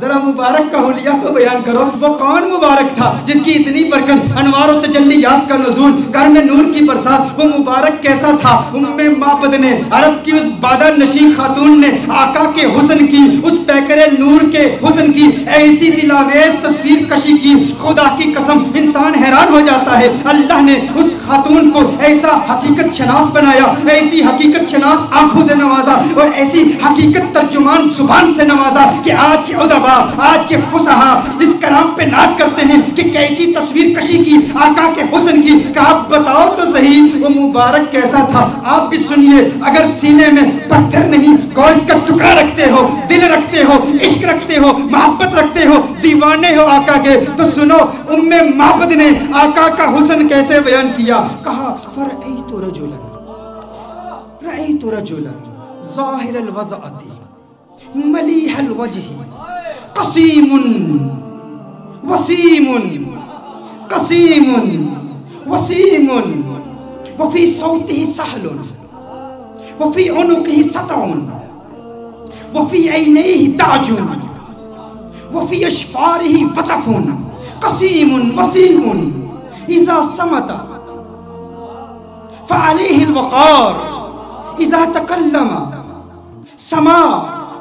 ذرا مبارک کا حلیہ تو بیان کرو، وہ کون مبارک تھا جس کی اتنی برکت، انوار و تجلیات کا نزول، گھر میں نور کی برسات، وہ مبارک کیسا تھا؟ معبد نے، عرب کی اس بادہ نشین خاتون نے آقا کے حسن کی، اس پیکر نور کے حسن کی ایسی دلاویز تصویر کشی کی، خدا کی قسم انسان حیران ہو جاتا ہے۔ اللہ نے اس خاتون کو ایسا حقیقت شناس بنایا، ایسی حقیقت شناس آنکھوں سے نوازا اور ایسی حقیقت ترجمان زبان سے نوازا کہ آج کے ادبا، آج کے فصحا اس کلام پہ ناز کرتے ہیں کہ کیسی تصویر کشی کی آقا کے حسن کی، کہ آپ بتاؤ تو صحیح وہ مبارک کیسا تھا۔ آپ بھی سنیے، اگر سینے میں پتھر نہیں گوشت کا ٹکڑا رکھتے ہو، دل رکھتے ہو، عشق رکھتے ہو، محبت رکھتے ہو، دیوانے ہو آقا کے، تو سنو معبد نے آقا کا حسن کیسے بیان کیا۔ کہا فرأیت رجلا ظاہر الوضعۃ ملیح الوجہ قسیم وسیم قسیم وسیم وفی صوتہ سہل وفی عنقہ سطع وفی عینیہ تاج وفی اشفارہ وطف قسیم وسیم اذا صمت فعلیہ الوقار اذا تکلم سما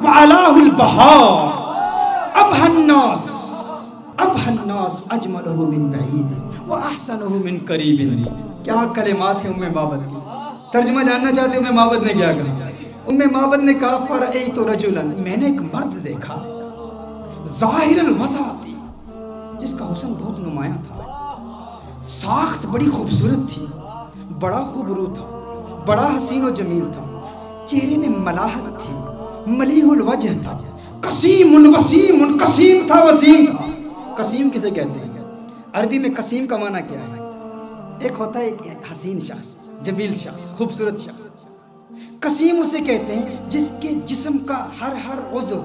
وعلاه البهار ابهى الناس اجمله من بعید واحسنه من قریب۔ کیا کلمات ہیں معبد کی، ترجمہ جاننا چاہتے ہیں معبد نے کیا کہا؟ معبد نے کہا فرأیت رجلا، میں نے ایک مرد دیکھا، ظاہر الوضعۃ، جس کا حسن بہت نمایاں تھا، ساخت بڑی خوبصورت تھی، بڑا خوبرو تھا، بڑا حسین و جمیل تھا، چہرے میں ملاحت تھی، ملیح الوجہ تھا، قسیم وسیم، قسیم تھا وسیم تھا۔ قسیم کسے کہتے ہیں؟ عربی میں قسیم کا معنی کیا ہے؟ ایک ہوتا ہے ایک حسین شخص، جمیل شخص، خوبصورت شخص۔ قسیم اسے کہتے ہیں جس کے جسم کا ہر عضو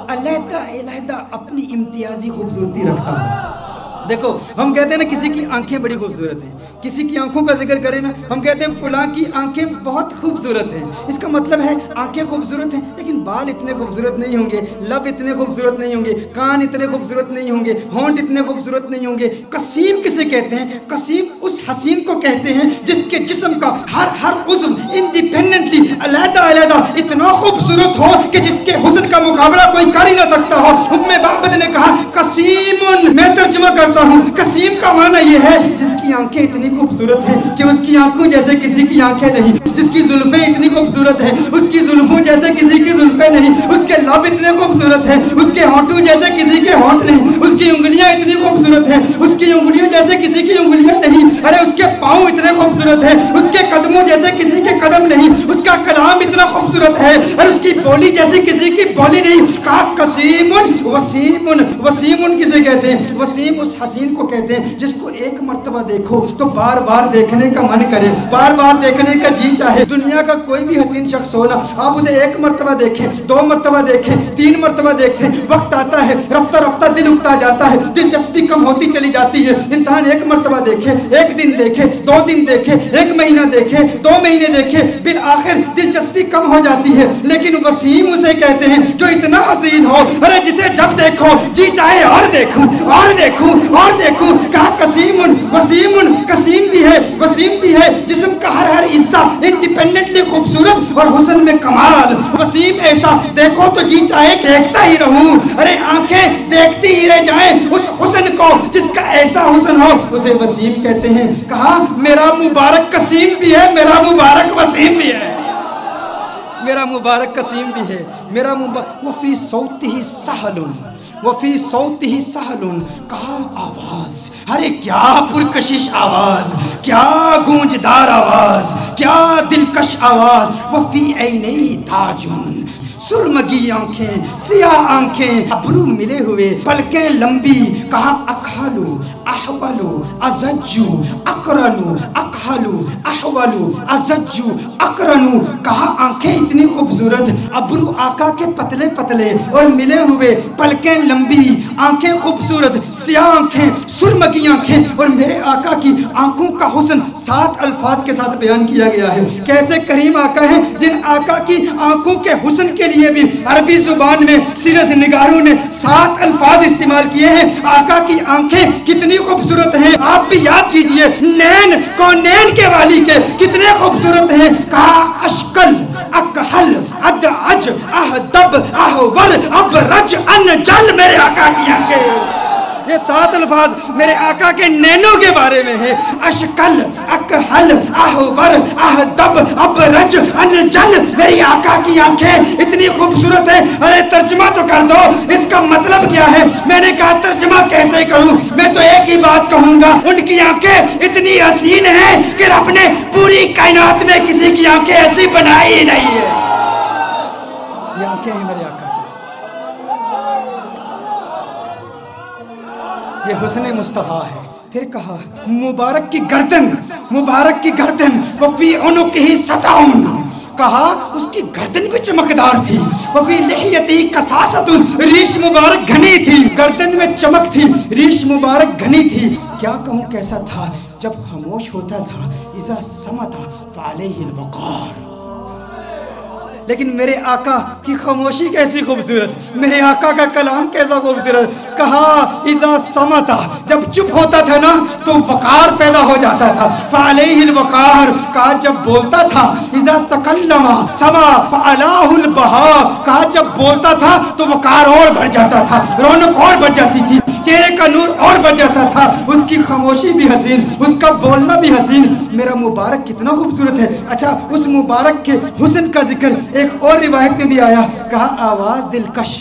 علیحدہ علیحدہ اپنی امتیازی خوبصورتی رکھتا ہے۔ دیکھو ہم کہتے ہیں نا کسی کی آنکھیں بڑی خوبصورت ہیں، کسی کی آنکھوں کا ذکر کریں نا ہم کہتے ہیں فلاں کی آنکھیں بہت خوبصورت ہیں، اس کا مطلب ہے آنکھیں خوبصورت ہیں لیکن بال اتنے خوبصورت نہیں ہوں گے، لب اتنے خوبصورت نہیں ہوں گے، کان اتنے خوبصورت نہیں ہوں گے، ہونٹ اتنے خوبصورت نہیں ہوں گے۔ قسیم کسے کہتے ہیں؟ قسیم اس حسین کو کہتے ہیں جس کے جسم کا ہر عضو انڈیپینڈنٹلی علیحدہ علیحدہ اتنا خوبصورت ہو کہ جس کے حسن کا مقابلہ کوئی کر ہی نہ سکتا ہو۔ معبد نے کہا قسیم، میں ترجمہ کرتا ہوں، قسیم کا معنی یہ ہے جس کی آنکھیں اتنی خوبصورت ہیں کہ اس کی آنکھوں جیسے کسی کی آنکھیں نہیں، جس کی زلفیں اتنی خوبصورت ہیں اس کی زلفوں جیسے کسی کی زلفیں نہیں، اس کے لب اتنے خوبصورت ہیں اس کے ہونٹوں جیسے کسی کے ہونٹ نہیں، اس کی انگلیاں اتنی خوبصورت ہیں اس کی انگلیوں جیسے کسی کی انگلیاں نہیں، ارے اس کے پاؤں اتنے خوبصورت ہیں اس کے قدموں جیسے کسی کے قدم نہیں، اس کا کلام اتنا خوبصورت ہے اور اس کی بولی جیسے کسی کی بولی نہیں۔ کہا قسیم وسیم، وسیم کسے کہتے ہیں؟ وسیم اس حسین کو کہتے ہیں جس کو ایک مرتبہ دیکھو تو بار بار دیکھنے کا من کرے، بار بار دیکھنے کا جی چاہے۔ دنیا کا کوئی بھی حسین شخص ہو نا، آپ اسے ایک مرتبہ دیکھیں، دو مرتبہ دیکھیں، تین مرتبہ دیکھیں، وقت آتا ہے رفتہ رفتہ دل اکتا جاتا ہے، دلچسپی کم ہوتی چلی جاتی ہے۔ انسان ایک مرتبہ دیکھے، ایک دن دیکھے، دو دن دیکھے، ایک مہینہ دیکھے، دو مہینے دیکھے، بالآخر دلچسپی کم ہو جاتی ہے۔ لیکن وسیم اسے کہتے ہیں جو اتنا حسین ہو، ارے جسے جب دیکھو جی چاہے اور دیکھوں اور دیکھوں اور دیکھوں۔ کہا قسیم وسیم، قسیم بھی ہے وسیم بھی ہے، جسم کا ہر حصہ انڈیپینڈنٹلی خوبصورت اور حسن میں کمال۔ وسیم ایسا دیکھو تو جی چاہے دیکھتا ہی رہوں، ارے آنکھیں دیکھتی ہی رہ جائیں اس حسن کو جس کا ایسا حسن ہو، اسے وسیم کہتے ہیں۔ کہا میرا مبارک قسیم بھی ہے، میرا مبارک وسیم بھی ہے، میرا مبارک قسیم بھی ہے، میرا مبارک وفی صوتہ سہل وفی صوتہ سہل۔ کہا آواز، ارے کیا پرکشش آواز، کیا گونجدار آواز، کیا دلکش آواز۔ وفی عینیہ تاج، سرمگی آنکھیں، سیاہ آنکھیں، ابرو ملے ہوئے، پلکیں لمبی۔ کہا اکھالو احولو ازجو اقرنو اقحلو احولو ازجو اقرنو، کہا آنکھیں اتنی خوبصورت، ابرو آقا کے پتلے پتلے اور ملے ہوئے، پلکیں لمبی، آنکھیں خوبصورت، سیاہ آنکھیں، سرمگی آنکھیں، اور میرے آقا کی آنکھوں کا حسن 7 الفاظ کے ساتھ بیان کیا گیا ہے۔ کیسے کریم آقا ہیں جن آقا کی آنکھوں کے حسن کے لیے بھی عربی زبان میں سیرت نگاروں نے 7 الفاظ استعمال کیے ہیں۔ آقا کی آنکھیں کتنی خوبصورت ہیں، آپ بھی یاد کیجئے، نین کونین کے والی کے کتنے خوبصورت ہیں۔ کہا اشکل اکحل ادعج اہدب احور ابرج انجل، میرے آقا کی آنکھیں۔ یہ 7 الفاظ میرے آقا کے نینوں کے بارے میں ہے۔ اشکل اکحل احور اہدب ابرج انجل، میری آقا کی آنکھیں اتنی خوبصورت ہیں۔ ارے ترجمہ تو کر دو، اس کا مطلب کیا ہے؟ میں نے کہا ترجمہ کیسے کروں؟ میں تو ایک ہی بات کہوں گا، ان کی آنکھیں اتنی حسین ہیں کہ رب نے پوری کائنات میں کسی کی آنکھیں ایسی بنائی ہی نہیں ہے۔ یہ آنکھیں ہیں میرے آقا، یہ حسن مصطفیٰ ہے۔ پھر کہا مبارک کی گردن، مبارک کی گردن، وفی عنقہ سطعون، کہا اس کی گردن بھی چمکدار تھی، وفی لحیتہ کثاثۃ، ریش مبارک گھنی تھی، گردن میں چمک تھی، ریش مبارک گھنی تھی۔ کیا کہوں کیسا تھا؟ جب خاموش ہوتا تھا اذا صمت فعلیہ الوقار، لیکن میرے آقا کی خاموشی کیسی خوبصورت، میرے آقا کا کلام کیسا خوبصورت۔ کہا اذا صمتا، جب چپ ہوتا تھا نا تو وقار پیدا ہو جاتا تھا، فعلیہ الوقار، کہا جب بولتا تھا اذا تکلم سما فعلاہ البہا، کہا جب بولتا تھا تو وقار اور بڑھ جاتا تھا، رونق اور بڑھ جاتی تھی، چہرے کا نور اور بڑھ جاتا تھا، اس کی خاموشی بھی حسین، اس کا بولنا بھی حسین۔ میرا مبارک کتنا خوبصورت ہے۔ اچھا، اس مبارک کے حسن کا ذکر ایک اور روایت میں بھی آیا، کہا آواز دلکش،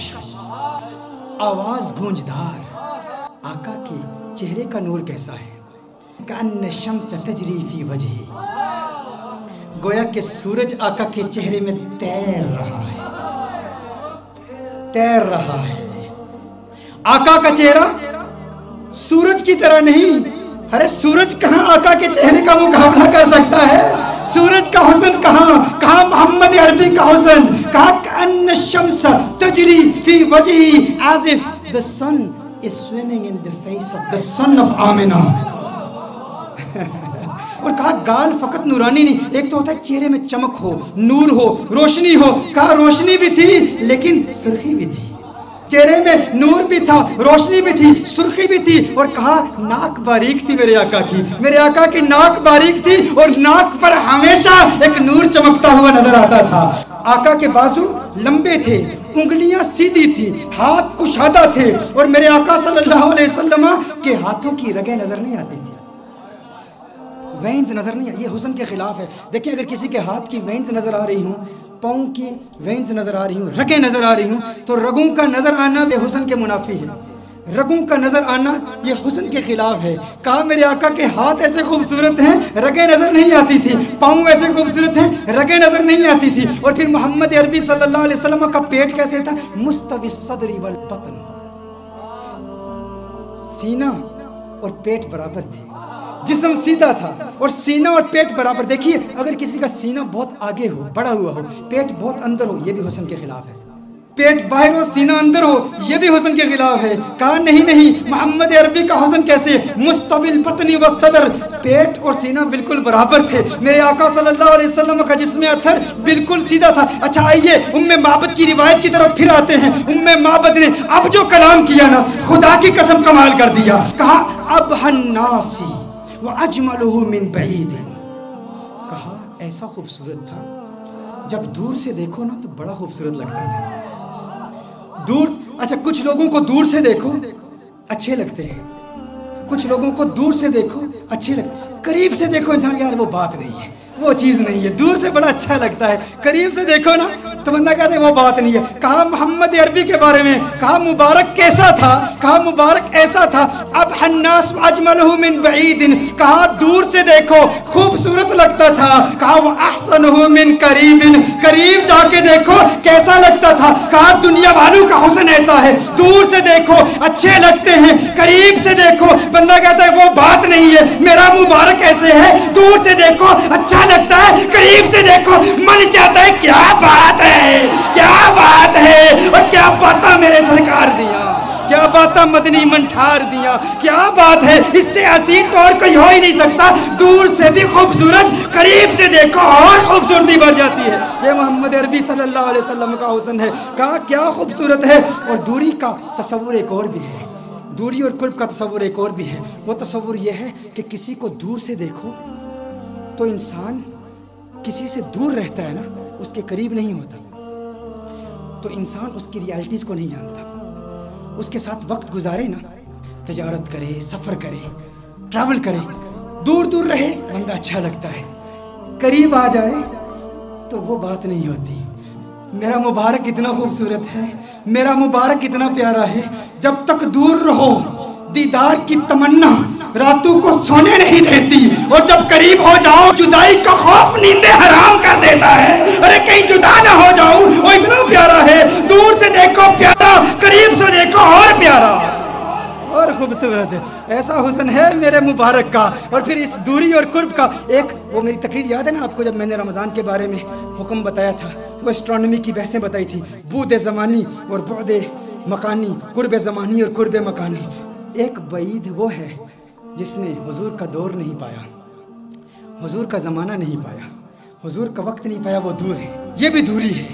آواز گونجدار۔ آقا کے چہرے کا نور کیسا ہے؟ کأن الشمس تجری فی وجہی، گویا کہ سورج آقا کے چہرے میں تیر رہا ہے، تیر رہا ہے۔ آقا کا چہرہ سورج کی طرح نہیں، ارے سورج کہاں آقا کے چہرے کا مقابلہ کر سکتا ہے؟ سورج کا حسن کہاں، کہاں محمد عربی کا حسن، کہا کأن الشمس تجری فی وجہی as if the sun is swimming in the face of the son of Amna. اور کہا گال فقط نورانی نہیں، ایک تو ہوتا ہے چہرے میں چمک ہو، نور ہو، روشنی ہو، کہا روشنی بھی تھی لیکن سرخی بھی تھی، چہرے میں نور بھی تھا، روشنی بھی تھی، سرخی بھی تھی، اور کہا ناک باریک تھی میرے آقا کی، میرے آقا کی ناک باریک تھی، اور ناک پر ہمیشہ ایک نور چمکتا ہوا نظر آتا تھا۔ آقا کے بازو لمبے تھے، انگلیاں سیدھی تھی، ہاتھ کشادہ تھے، اور میرے آقا صلی اللہ علیہ وسلم کے ہاتھوں کی رگیں نظر نہیں آتی تھی، وینز نظر نہیں آتی، یہ حسن کے خلاف ہے۔ دیکھیں اگر کسی کے ہاتھ کی وینز نظر آ رہی ہوں، پاؤں کی وینز نظر آ رہی ہوں، رگیں نظر آ رہی ہوں، تو رگوں کا نظر آنا یہ حسن کے منافی ہے، رگوں کا نظر آنا یہ حسن کے خلاف ہے۔ کہا میرے آقا کے ہاتھ ایسے خوبصورت ہیں، رگیں نظر نہیں آتی تھی، پاؤں ایسے خوبصورت ہیں، رگیں نظر نہیں آتی تھی، اور پھر محمد عربی صلی اللہ علیہ وسلم کا پیٹ کیسے تھا؟ مستوی الصدر والبطن، سینہ اور پیٹ برابر تھے، جسم سیدھا تھا اور سینہ اور پیٹ برابر۔ دیکھیے اگر کسی کا سینہ بہت آگے ہو، بڑا ہوا ہو، پیٹ بہت اندر ہو، یہ بھی حسن کے خلاف ہے، پیٹ باہر ہو سینہ اندر ہو، یہ بھی حسن کے خلاف ہے۔ کہا نہیں نہیں، محمد عربی کا حسن کیسے؟ مستوی البطن والصدر، پیٹ اور سینہ بالکل برابر تھے، میرے آقا صلی اللہ علیہ وسلم کا جسم اطہر بالکل سیدھا تھا۔ اچھا آئیے ام معبد کی روایت کی طرف پھر آتے ہیں۔ ام معبد نے اب جو کلام کیا نا، خدا کی قسم کمال کر دیا۔ کہا ابہى الناس وَأَجْمَلُهُ مِنْ بَعِيدٍ، کہا ایسا خوبصورت تھا جب دور سے دیکھو نا تو بڑا خوبصورت لگتا تھا، دور۔ اچھا کچھ لوگوں کو دور سے دیکھو اچھے لگتے ہیں، کچھ لوگوں کو دور سے دیکھو اچھے لگتے ہیں، قریب سے دیکھو انسان یار وہ بات نہیں ہے، وہ چیز نہیں ہے، دور سے بڑا اچھا لگتا ہے، قریب سے دیکھو نا تو بندہ کہتے ہیں وہ بات نہیں ہے۔ کہا محمد عربی کے بارے میں، کہا مبارک کیسا تھا؟ کہا مبارک ایسا تھا ابہى الناس واجملہ من بعید، کہا دور سے دیکھو خوبصورت لگتا تھا؟ کہا وہ احسنہ من قریب، قریب جا کے دیکھو کیسا لگتا تھا؟ کہا دنیا والوں کا حسن ایسا ہے، دور سے دیکھو اچھے لگتے ہیں، قریب سے دیکھو بندہ کہتا ہے وہ بات نہیں ہے، میرا مبارک ایسے ہے، دور سے دیکھو اچھا لگتا ہے، قریب سے دیکھو من چاہتا ہے کیا بات ہے، کیا بات ہے، اور کیا باتاں میرے سرکار دیا، کیا باتاں مدنی منٹھار دیا، کیا بات ہے، اس سے حسین تو اور کوئی ہو ہی نہیں سکتا، دور سے بھی خوبصورت، قریب سے دیکھو اور خوبصورتی بڑھ جاتی ہے۔ یہ محمد عربی صلی اللہ علیہ وسلم کا حسن ہے، کہا کیا خوبصورت ہے۔ اور دوری کا تصور ایک اور بھی ہے، دوری اور قرب کا تصور ایک اور بھی ہے، وہ تصور یہ ہے کہ کسی کو دور سے دیکھو تو انسان کسی سے دور رہتا ہے نا، اس کے قریب نہیں ہوتا، تو انسان اس کی ریالٹیز کو نہیں جانتا، اس کے ساتھ وقت گزارے نا، تجارت کرے، سفر کرے، ٹریول کرے، دور دور رہے بندہ اچھا لگتا ہے، قریب آ جائے تو وہ بات نہیں ہوتی۔ میرا مبارک اتنا خوبصورت ہے، میرا مبارک اتنا پیارا ہے، جب تک دور رہو دیدار کی تمنا راتوں کو سونے نہیں دیتی، اور جب قریب ہو جاؤ جدائی کا خوف نیندیں حرام کر دیتا ہے۔ ارے کہیں جدا نہ ہو جاؤں، وہ اتنا پیارا ہے، دور سے دیکھو پیارا، قریب سے دیکھو اور پیارا اور خوبصورت ہے۔ ایسا حسن ہے میرے مبارک کا۔ اور پھر اس دوری اور قرب کا ایک، وہ میری تقریر یاد ہے نا آپ کو، جب میں نے رمضان کے بارے میں حکم بتایا تھا، وہ اسٹرانومی کی بحثیں بتائی تھی، بعد زمانی اور بعد مکانی، قرب زمانی اور قرب مکانی۔ ایک بعید وہ ہے جس نے حضور کا دور نہیں پایا، حضور کا زمانہ نہیں پایا، حضور کا وقت نہیں پایا، وہ دور ہے، یہ بھی دوری ہے۔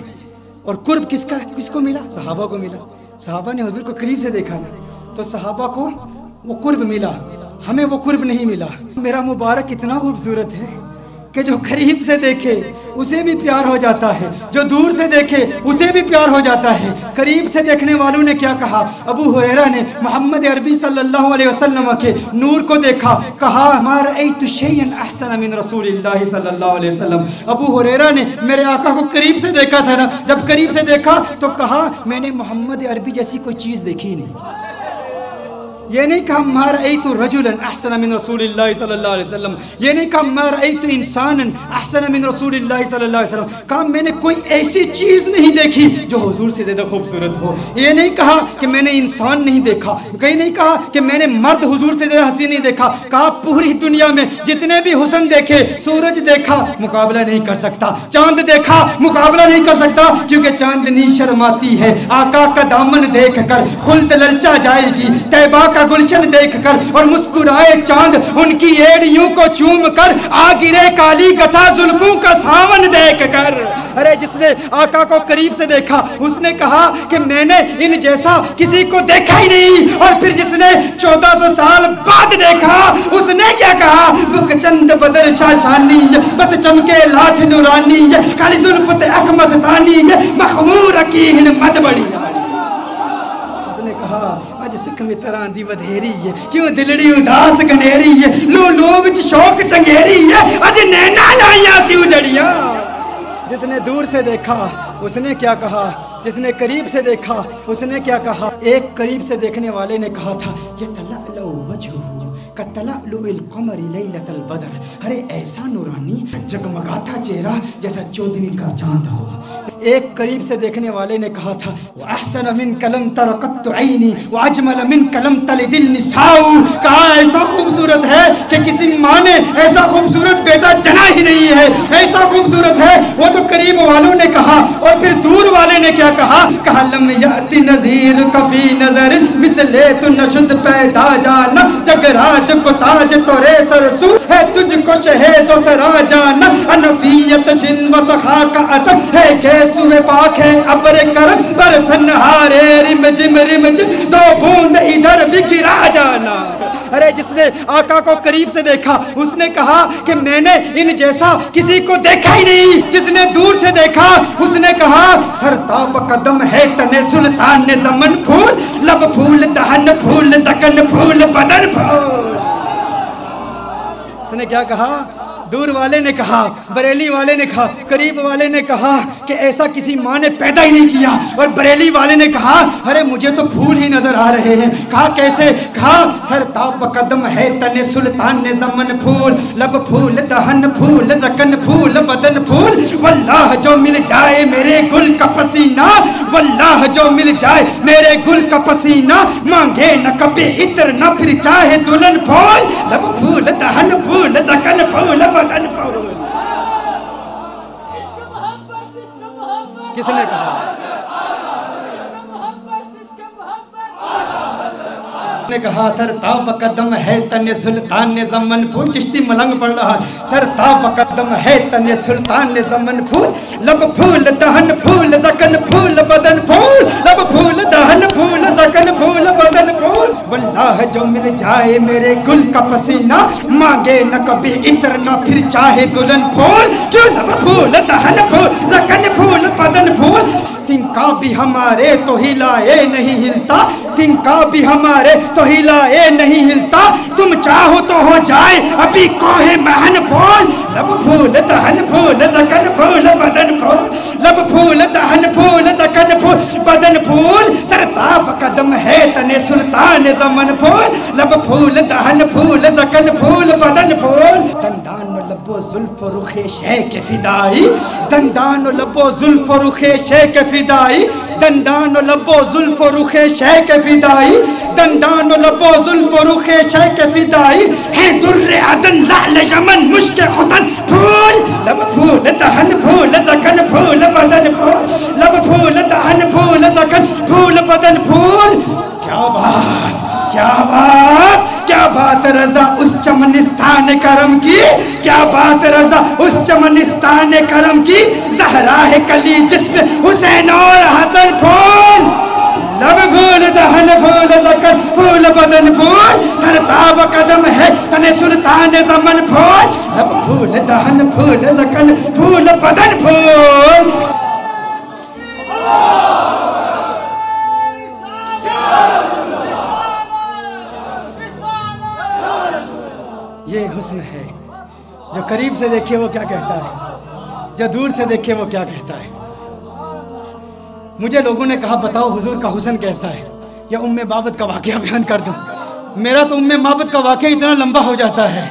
اور قرب کس کا، کس کو ملا؟ صحابہ کو ملا، صحابہ نے حضور کو قریب سے دیکھا نا، تو صحابہ کو وہ قرب ملا، ہمیں وہ قرب نہیں ملا۔ میرا مبارک اتنا خوبصورت ہے کہ جو قریب سے دیکھے اسے بھی پیار ہو جاتا ہے، جو دور سے دیکھے اسے بھی پیار ہو جاتا ہے۔ قریب سے دیکھنے والوں نے کیا کہا؟ ابو ہریرہ نے محمد عربی صلی اللہ علیہ وسلم کے نور کو دیکھا، کہا ما رأیت شیئا احسن من رسول اللہ صلی اللہ علیہ وسلم۔ ابو ہریرہ نے میرے آقا کو قریب سے دیکھا تھا نا، جب قریب سے دیکھا تو کہا میں نے محمد عربی جیسی کوئی چیز دیکھی نہیں۔ یہ نہیں کہا ما رأیت رجلا احسن من رسول اللہ صلی اللہ علیہ وسلم، یہ نہیں کہا ما رأیت انسانا احسن من رسول اللہ صلی اللہ علیہ وسلم، کہا میں نے کوئی ایسی چیز نہیں دیکھی جو حضور سے زیادہ خوبصورت ہو۔ یہ نہیں کہا کہ میں نے انسان نہیں دیکھا، کہیں نہیں کہا کہ میں نے مرد حضور سے زیادہ حسین نہیں دیکھا، کہا پوری دنیا میں جتنے بھی حسن دیکھے، سورج دیکھا مقابلہ نہیں کر سکتا، چاند دیکھا مقابلہ نہیں کر سکتا، کیونکہ چاندنی شرماتی ہے آقا کا دامن دیکھ کر، خلد للچا جائے گی طیبہ کا گلشن دیکھ کر، اور مسکرائے چاند ان کی ایڑیوں کو چوم کر، آ گرے کالی گتھا زلفوں کا ساون دیکھ کر۔ ارے جس نے آقا کو قریب سے دیکھا اس نے کہا کہ میں نے ان جیسا کسی کو دیکھا ہی نہیں، اور پھر جس نے 1400 سال بعد دیکھا اس نے کیا کہا؟ بک چند بدر شاشانی، بت چمکے لاٹھ نورانی، کالی زلفت اک مستانی، مخمور کی مد بڑی۔ اس نے کہا اج سکھ متراں دی ودھیری ہے، کیوں دلڑی اداس گنیری ہے، لو لو وچ شوق چنگیری ہے، اج نینا لائیاں کیوں جڑیاں۔ جس نے دور سے دیکھا اس نے کیا کہا، جس نے قریب سے دیکھا اس نے کیا کہا؟ ایک قریب سے دیکھنے والے نے کہا تھا یتلألؤ وجہہ کتلألؤ القمر لیلۃ البدر، ارے ایسا نورانی جگمگاتا چہرہ جیسا 14ویں کا چاند ہو۔ ایک قریب سے دیکھنے والے نے کہا تھا وَأَحْسَنَ مِنْكَ لَمْ تَرَ قَطُّ عَيْنِي وَأَجْمَلَ مِنْكَ لَمْ تَلِدِ النِّسَاءُ، کہا ایسا خوبصورت ہے کہ کسی ماں نے ایسا خوبصورت بیٹا جنا ہی نہیں ہے، ایسا خوبصورت ہے۔ وہ تو قریب والوں نے کہا، اور پھر دور والے نے کیا کہا؟ کہا لم یأت نذیر کفی نظر مثل تو نشد پیدا جانا، جگراج کو تاج تورے سرسو ہے تجھ کو شہید و سرا جانا، انفیت شن و سخا کا عطب ہے گیسوے پاک ہے ابر کرم، برسن ہارے رمج مرمج دو بوند ادھر بھی گرا جانا۔ ارے جس نے آقا کو قریب سے دیکھا اس نے کہا کہ میں نے ان جیسا کسی کو دیکھا ہی نہیں۔ جس نے دور سے دیکھا اس نے کہا سرتاب قدم ہے تنے سلطان زمن پھول، لب پھول دہن پھول زکن پھول بدن پھول۔ اس نے کیا کہا؟ دور والے نے کہا، بریلی والے نے کہا، قریب والے نے کہا کہ ایسا کسی ماں نے پیدا ہی نہیں کیا، اور بریلی والے نے کہا ارے مجھے تو پھول ہی نظر آ رہے ہیں۔ کہا کیسے؟ کہا سر تاب قدم ہے تن سلطان زمن پھول، لب پھول دہن پھول زکن پھول بدن پھول، واللہ جو مل جائے میرے گل کا پسینہ، واللہ جو مل جائے میرے گل کا پسینہ، مانگے نہ کبھی عطر نہ پھر چاہے دلہن پھول، لب پھول دہن پھول زکن پھول بدن پھول۔ کس نے کہا؟ نے کہا سر تاب قدم ہے تن سلطان زمن پھول، چشتی ملنگ پڑھ رہا، سر تاب قدم ہے تن سلطان زمن پھول، لب پھول دہن پھول زکن پھول بدن پھول، لب پھول دہن پھول زکن پھول بدن پھول، واللہ جو مل جائے میرے گل کا پسینہ، مانگے نہ کبھی عطر نہ پھر چاہے دلہن پھول، کیوں لب پھول دہن پھول زکن پھول بدن پھول، تنکا بھی ہمارے تو ہلائے نہیں ہلتا، تنکا بھی ہمارے تو ہلائے نہیں ہلتا، تم چاہو تو ہو جائے ابھی کوہ مہن پھول، لب پھول دہن پھول زکن پھول بدن پھول، لب پھول دہن پھول زکن پھول بدن پھول، سر تاب قدم ہے تن سلطان زمن پھول، لب پھول دہن پھول زکن پھول بدن پھول، دندان و لب و زلف و رخ شیخ فدائی، دندان و لب و زلف و رخ شیخ فدائی، دندان و لب و زلف و رخ شیخ فدائی، دندان و لب و زلف و رخ شیخ فدائی، ہے در عدن لعل یمن مشک ختن پھول، لب پھول دہن پھول زکن پھول بدن پھول، لب پھول دہن پھول زکن پھول بدن پھول۔ کیا بات، کیا بات، کیا بات رضا اس چمنستان کرم کی، کیا بات رضا اس چمنستان کرم کی، زہرا ہے کلی جسم حسین اور حسن پھول، لب پھول دہن پھول زکن پھول بدن پھول، سر تاب قدم ہے تن سلطان زمن پھول، لب پھول دہن پھول زکن پھول بدن پھول۔ یہ حسن ہے، جو قریب سے دیکھے وہ کیا کہتا ہے، جو دور سے دیکھے وہ کیا کہتا ہے۔ مجھے لوگوں نے کہا بتاؤ حضور کا حسن کیسا ہے، یا ام بابت کا واقعہ بیان کر دوں۔ میرا تو ام بابت کا واقعہ اتنا لمبا ہو جاتا ہے،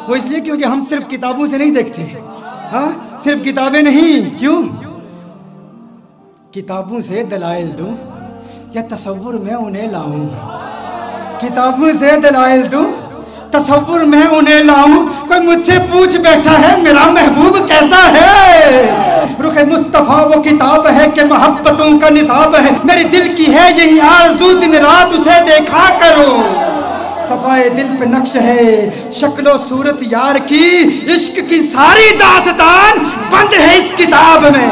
وہ اس لیے کیونکہ ہم صرف کتابوں سے نہیں دیکھتے، ہاں صرف کتابیں نہیں، کیوں؟ کتابوں سے دلائل دوں یا تصور میں انہیں لاؤں، کتابوں سے دلائل دوں تصور میں انہیں لاؤں، کوئی مجھ سے پوچھ بیٹھا ہے میرا محبوب کیسا ہے، رخ مصطفیٰ وہ کتاب ہے کہ محبتوں کا نصاب ہے، میرے دل کی ہے یہی آرزو دن رات اسے دیکھا کرو، صفائے دل پہ نقش ہے شکل و صورت یار کی، عشق کی ساری داستان بند ہے اس کتاب میں،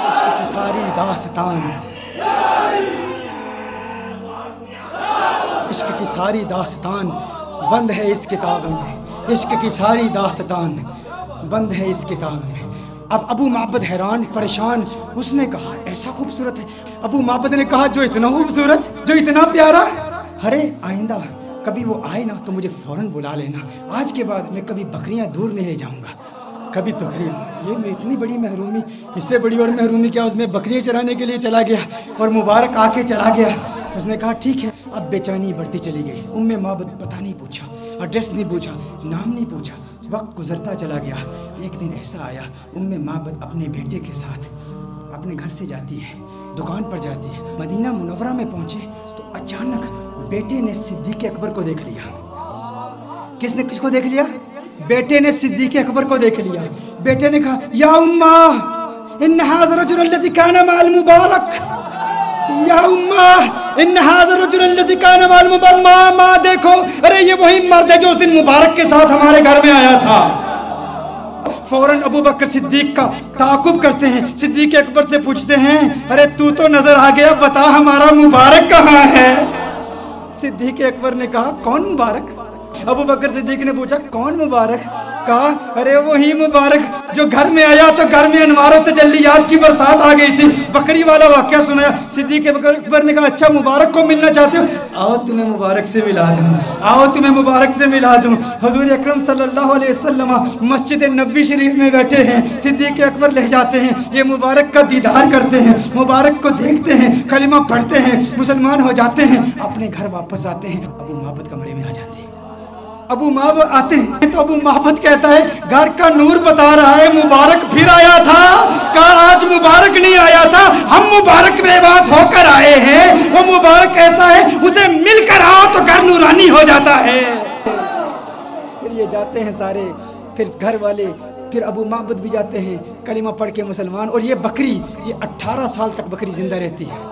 عشق کی ساری داستان، عشق کی ساری داستان بند ہے اس کتاب میں، عشق کی ساری داستان بند ہے اس کتاب میں۔ اب ابو معبد حیران پریشان، اس نے کہا ایسا خوبصورت ہے، ابو معبد نے کہا جو اتنا خوبصورت، جو اتنا پیارا، ارے آئندہ کبھی وہ آئے نا تو مجھے فوراً بلا لینا، آج کے بعد میں کبھی بکریاں دور نہیں لے جاؤں گا، کبھی تقریب، یہ اتنی بڑی محرومی، اس سے بڑی اور محرومی کیا، اس میں بکریاں چرانے کے لیے چلا گیا اور مبارک آ کے چلا گیا۔ اس نے کہا ٹھیک ہے، اب بے چینی بڑھتی چلی گئی، ام معبد پتہ نہیں پوچھا، ایڈریس نہیں پوچھا، نام نہیں پوچھا، وقت گزرتا چلا گیا۔ ایک دن ایسا آیا، ام معبد اپنے بیٹے کے ساتھ اپنے گھر سے جاتی ہے، دکان پر جاتی ہے، مدینہ منورہ میں پہنچے تو اچانک بیٹے نے صدیق اکبر کو دیکھ لیا۔ کس نے کس کو دیکھ لیا؟ بیٹے نے صدیق اکبر کو دیکھ لیا۔ بیٹے نے کہا یا امّا ان ھذا الرجل الذی کان مع المبارک، یا امّا ان ھذا الرجل الذی کان مع المبارک، ماں دیکھو، ارے یہ وہی مرد ہے جو اس دن مبارک کے ساتھ ہمارے گھر میں آیا تھا۔ فوراً ابو بکر صدیق کا تعاقب کرتے ہیں، صدیق اکبر سے پوچھتے ہیں ارے تو نظر آ گیا، بتا ہمارا مبارک کہاں ہے؟ صدیق اکبر نے کہا کون مبارک؟ ابو بکر صدیق نے پوچھا کون مبارک؟ کہا ارے وہی مبارک جو گھر میں آیا تو گھر میں انوار و تجلیات کی برسات آ گئی تھی. بکری والا واقعہ سنایا. صدیق اکبر نے کہا اچھا مبارک کو ملنا چاہتے ہو؟ آؤ تمہیں مبارک سے ملا دوں, آؤ تمہیں مبارک سے ملا دوں. حضور اکرم صلی اللہ علیہ وسلم مسجد نبوی شریف میں بیٹھے ہیں. صدیق اکبر لے جاتے ہیں, یہ مبارک کا دیدار کرتے ہیں, مبارک کو دیکھتے ہیں, کلمہ پڑھتے ہیں, مسلمان ہو جاتے ہیں, اپنے گھر واپس آتے ہیں. ابو معبد کمرے میں آ جاتے ہیں. ابو معبد آتے ہیں تو ابو معبد کہتا ہے گھر کا نور بتا رہا ہے مبارک پھر آیا تھا. کہا آج مبارک نہیں آیا تھا, ہم مبارک بے باس ہو کر آئے ہیں. وہ مبارک ایسا ہے اسے مل کر آؤ تو گھر نورانی ہو جاتا ہے. پھر یہ جاتے ہیں سارے, پھر گھر والے, پھر ابو معبد بھی جاتے ہیں, کلمہ پڑھ کے مسلمان. اور یہ بکری, یہ 18 سال تک بکری زندہ رہتی ہے.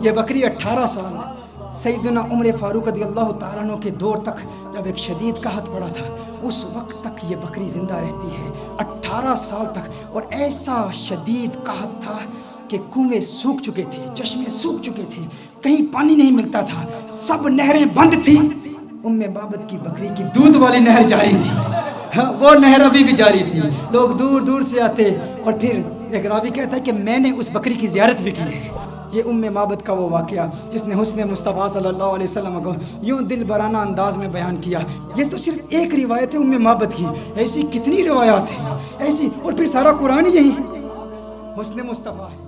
یہ بکری 18 سال سیدنا عمر فاروق رضی اللہ تعالیٰ عنہ کے دور تک, جب ایک شدید قحط پڑا تھا, اس وقت تک یہ بکری زندہ رہتی ہے. 18 سال تک. اور ایسا شدید قحط تھا کہ کنویں سوکھ چکے تھے, چشمے سوکھ چکے تھے, کہیں پانی نہیں ملتا تھا, سب نہریں بند تھیں. ام معبد کی بکری کی دودھ والی نہر جاری تھی, وہ نہر ابھی بھی جاری تھی. لوگ دور دور سے آتے. اور پھر ایک راوی کہتا ہے کہ میں نے اس بکری کی زیارت بھی کی ہے. یہ ام معبد کا وہ واقعہ جس نے حسن مصطفیٰ صلی اللہ علیہ وسلم کو یوں دل برانہ انداز میں بیان کیا. یہ تو صرف ایک روایت ہے ام معبد کی, ایسی کتنی روایات ہیں ایسی. اور پھر سارا قرآن یہی حسن مصطفیٰ ہے.